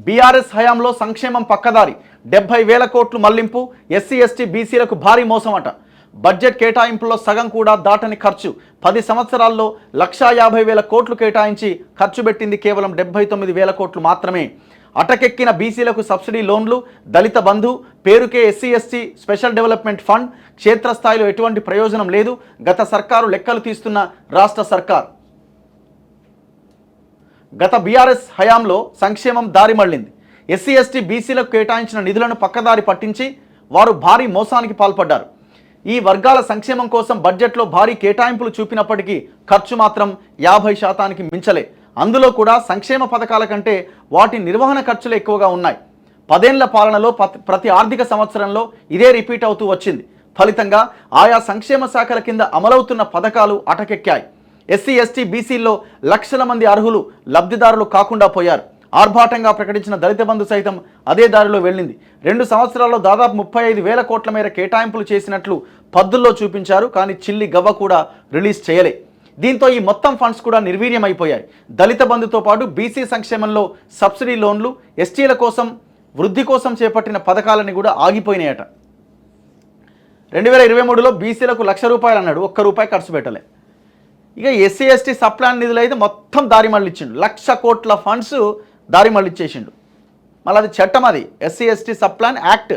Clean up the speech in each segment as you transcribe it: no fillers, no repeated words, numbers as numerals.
BRS హయాంలో సంక్షేమం పక్కదారి 70,000 కోట్లు మళ్లింపు ఎస్సీ ఎస్టీ బీసీలకు భారీ మోసమట. బడ్జెట్ కేటాయింపుల్లో సగం కూడా దాటని ఖర్చు 10 సంవత్సరాల్లో 1,50,000 కోట్లు కేటాయించి ఖర్చు పెట్టింది కేవలం 79,000 కోట్లు మాత్రమే. అటకెక్కిన బీసీలకు సబ్సిడీ లోన్లు, దళిత బంధు, పేరుకే SC ST special development fund, క్షేత్రస్థాయిలో ఎటువంటి ప్రయోజనం లేదు. గత సర్కారు లెక్కలు తీస్తున్న రాష్ట్ర సర్కార్. గత బీఆర్ఎస్ హయాంలో సంక్షేమం దారి మళ్లింది. ఎస్సీ ఎస్టీ బీసీలకు కేటాయించిన నిధులను పక్కదారి పట్టించి వారు భారీ మోసానికి పాల్పడ్డారు. ఈ వర్గాల సంక్షేమం కోసం బడ్జెట్లో భారీ కేటాయింపులు చూపినప్పటికీ ఖర్చు మాత్రం 50% మించలే. అందులో కూడా సంక్షేమ పథకాల కంటే వాటి నిర్వహణ ఖర్చులు ఎక్కువగా ఉన్నాయి. 10 ఏళ్ల పాలనలో ప్రతి ఆర్థిక సంవత్సరంలో ఇదే రిపీట్ అవుతూ వచ్చింది. ఫలితంగా ఆయా సంక్షేమ శాఖల కింద అమలవుతున్న పథకాలు అటకెక్కాయి. ఎస్సీ ఎస్టీ బీసీల్లో లక్షల మంది అర్హులు లబ్ధిదారులు కాకుండా పోయారు. ఆర్భాటంగా ప్రకటించిన దళిత బంధు సైతం అదే దారిలో వెళ్ళింది. 2 సంవత్సరాల్లో దాదాపు 35,000 కోట్ల మేర కేటాయింపులు చేసినట్లు పద్దుల్లో చూపించారు. కానీ చిల్లి గవ్వ కూడా రిలీజ్ చేయలే. దీంతో ఈ మొత్తం ఫండ్స్ కూడా నిర్వీర్యమైపోయాయి. దళిత బంధుతో పాటు బీసీ సంక్షేమంలో సబ్సిడీ లోన్లు, ఎస్టీల కోసం వృద్ధి కోసం చేపట్టిన పథకాలని కూడా ఆగిపోయినాయట. 2023లో బీసీలకు ₹1,00,000 అన్నాడు, ₹1 ఖర్చు పెట్టలే. ఇక ఎస్సీ ఎస్టీ సప్లాన్ నిధులు అయితే మొత్తం దారి మళ్ళిచ్చిండు. 1,00,000 కోట్ల ఫండ్స్ దారి మళ్ళిచ్చేసిండు. మళ్ళీ అది చట్టం, అది ఎస్సీ ఎస్టీ సప్లాన్ యాక్ట్.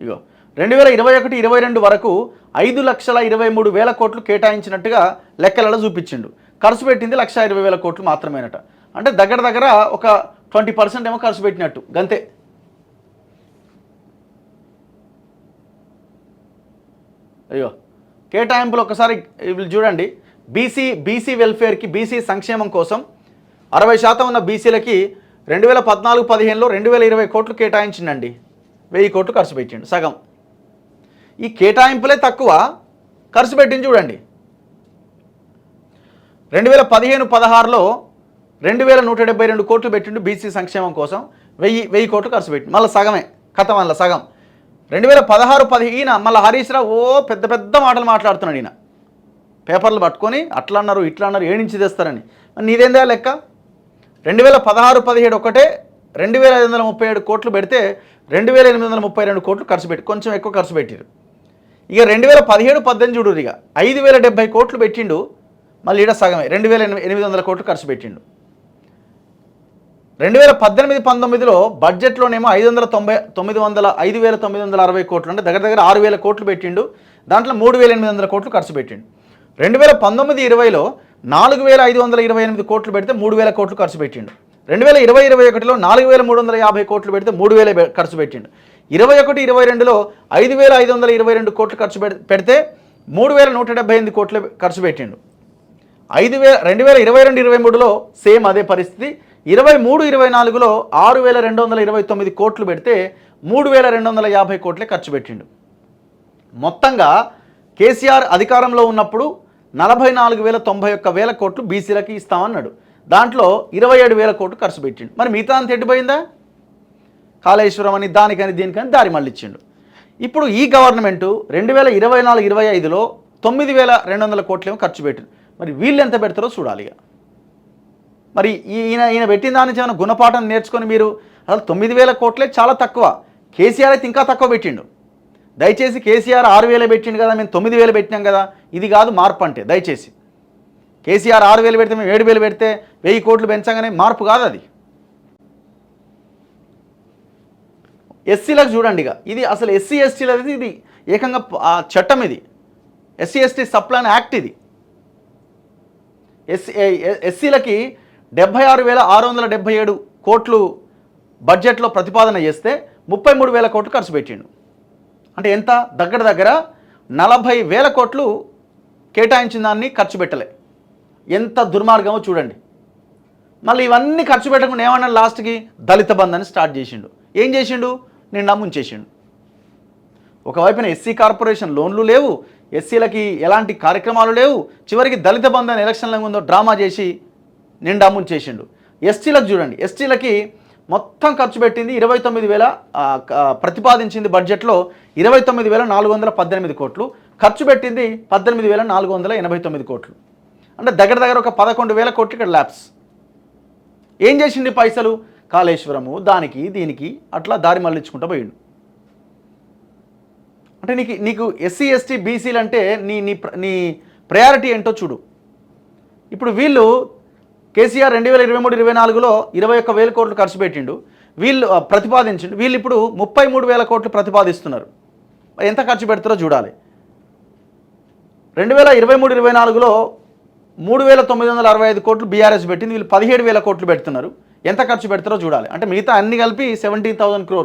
ఇగో 2021-22 వరకు 5,23,000 కోట్లు కేటాయించినట్టుగా లెక్కలలో చూపించిండు. ఖర్చు పెట్టింది 1,20,000 కోట్లు మాత్రమేనట. అంటే దగ్గర ఒక 20% ఏమో ఖర్చు పెట్టినట్టు, గంతే. అయ్యో కేటాయింపులు ఒకసారి చూడండి. బీసీ వెల్ఫేర్కి, బీసీ సంక్షేమం కోసం 60% ఉన్న బీసీలకి 2014-15లో 2,020 కోట్లు కేటాయించిండండి. 1000 కోట్లు ఖర్చు పెట్టిండు, సగం. ఈ కేటాయింపులే తక్కువ, ఖర్చు పెట్టింది చూడండి. 2015-16లో 2,172 కోట్లు పెట్టిండు బీసీ సంక్షేమం కోసం. 1000 కోట్లు ఖర్చు పెట్టిండు, మళ్ళీ సగమే, కథ మళ్ళీ సగం. 2016-17 ఈయన మళ్ళీ హరీష్ రావు పెద్ద పెద్ద మాటలు మాట్లాడుతున్నాడు. ఈయన పేపర్లు పట్టుకొని అట్లా అన్నారు, ఇట్లా అన్నారు, ఏడించి తెస్తారని. నీదేందా లెక్క? 2016-17 ఒకటే 2,537 కోట్లు పెడితే 2,832 కోట్లు ఖర్చు పెట్టి, కొంచెం ఎక్కువ ఖర్చు పెట్టారు. ఇక 2017-18 చూడు, ఇక 5,070 కోట్లు పెట్టిండు, మళ్ళీ ఈడ సగమే 2,800 కోట్లు ఖర్చు పెట్టిండు. 2018-19లో బడ్జెట్లోనేమో 5,960 కోట్లు, అంటే దగ్గర 6,000 కోట్లు పెట్టిండు. దాంట్లో 3,800 కోట్లు ఖర్చు పెట్టిండు. 2019-20లో 4,528 కోట్లు పెడితే 3,000 కోట్లు ఖర్చు పెట్టిండు. 2020-21లో 4,350 కోట్లు పెడితే 3,000 ఖర్చు పెట్టిండు. 21-22లో 5,522 కోట్లు ఖర్చు పెడితే 3,178 కోట్లు ఖర్చు పెట్టిండు. 2022-23లో సేమ్ అదే పరిస్థితి. 23-24లో 6,229 కోట్లు పెడితే 3,250 కోట్లే ఖర్చు పెట్టిండు. మొత్తంగా కేసీఆర్ అధికారంలో ఉన్నప్పుడు 44,91 కోట్లు బీసీలకి ఇస్తామన్నాడు. దాంట్లో 27,000 కోట్లు ఖర్చు పెట్టిండు. మరి మిగతా అంత ఎట్టిపోయిందా? కాళేశ్వరం అని, దానికని, దీనికని దారి మళ్ళిచ్చిండు. ఇప్పుడు ఈ గవర్నమెంటు 2024-25లో 9,200 కోట్లేమో ఖర్చు పెట్టిండు. మరి వీళ్ళు ఎంత పెడతారో చూడాలి. మరి ఈయన పెట్టిన దాని నుంచి ఏమైనా గుణపాఠం నేర్చుకొని మీరు అసలు 9,000 కోట్లే చాలా తక్కువ. కేసీఆర్ అయితే ఇంకా తక్కువ పెట్టిండు. దయచేసి కేసీఆర్ 6,000 పెట్టిండు కదా, మేము 9,000 పెట్టినాం కదా, ఇది కాదు మార్పు అంటే. దయచేసి కేసీఆర్ 6,000 పెడితే మేము 7,000 పెడితే 1000 కోట్లు పెంచగానే మార్పు కాదు అది. ఎస్సీలకు చూడండి, ఇక ఇది అసలు ఎస్సీ ఎస్టీలది, ఇది ఏకంగా చట్టం, ఇది ఎస్సీ ఎస్టీ సప్లాన్ యాక్ట్. ఇది ఎస్సీలకి 76,677 కోట్లు బడ్జెట్లో ప్రతిపాదన చేస్తే 33,000 కోట్లు ఖర్చు పెట్టిండు. అంటే ఎంత? దగ్గర 40,000 కోట్లు కేటాయించిన దాన్ని ఖర్చు పెట్టలే. ఎంత దుర్మార్గమో చూడండి. మళ్ళీ ఇవన్నీ ఖర్చు పెట్టకుండా ఏమన్నా లాస్ట్కి దళిత బంధు అని స్టార్ట్ చేసిండు. ఏం చేసిండు? నిండా ముంచేసిండు. ఒకవైపున ఎస్సీ కార్పొరేషన్ లోన్లు లేవు, ఎస్సీలకి ఎలాంటి కార్యక్రమాలు లేవు, చివరికి దళిత బంధు అని ఎలక్షన్ల ముందు డ్రామా చేసి నిండా ముంచేసిండు. ఎస్టీలకు చూడండి, ఎస్టీలకి మొత్తం ఖర్చు పెట్టింది 29,000, ప్రతిపాదించింది బడ్జెట్లో 29,418 కోట్లు, ఖర్చు పెట్టింది 18,489 కోట్లు. అంటే దగ్గర ఒక 11,000 కోట్లు ఇక్కడ ల్యాప్స్. ఏం చేసింది పైసలు? కాళేశ్వరము, దానికి దీనికి అట్లా దారి మళ్ళించుకుంటూ పోయిండు. అంటే నీకు ఎస్సీ ఎస్టీ బీసీలు అంటే నీ నీ నీ ప్రయారిటీ ఏంటో చూడు. ఇప్పుడు వీళ్ళు కేసీఆర్ 2023-24లో 21,000 కోట్లు ఖర్చు పెట్టిండు, వీళ్ళు ప్రతిపాదించిండు. వీళ్ళు ఇప్పుడు 33,000 కోట్లు ప్రతిపాదిస్తున్నారు. ఎంత ఖర్చు పెడతారో చూడాలి. 2023-24లో 3,965 కోట్లు బీఆర్ఎస్ పెట్టింది, వీళ్ళు 17,000 కోట్లు పెడుతున్నారు. ఎంత ఖర్చు పెడతారో చూడాలి. అంటే మిగతా అన్ని కలిపి 17,000 crores.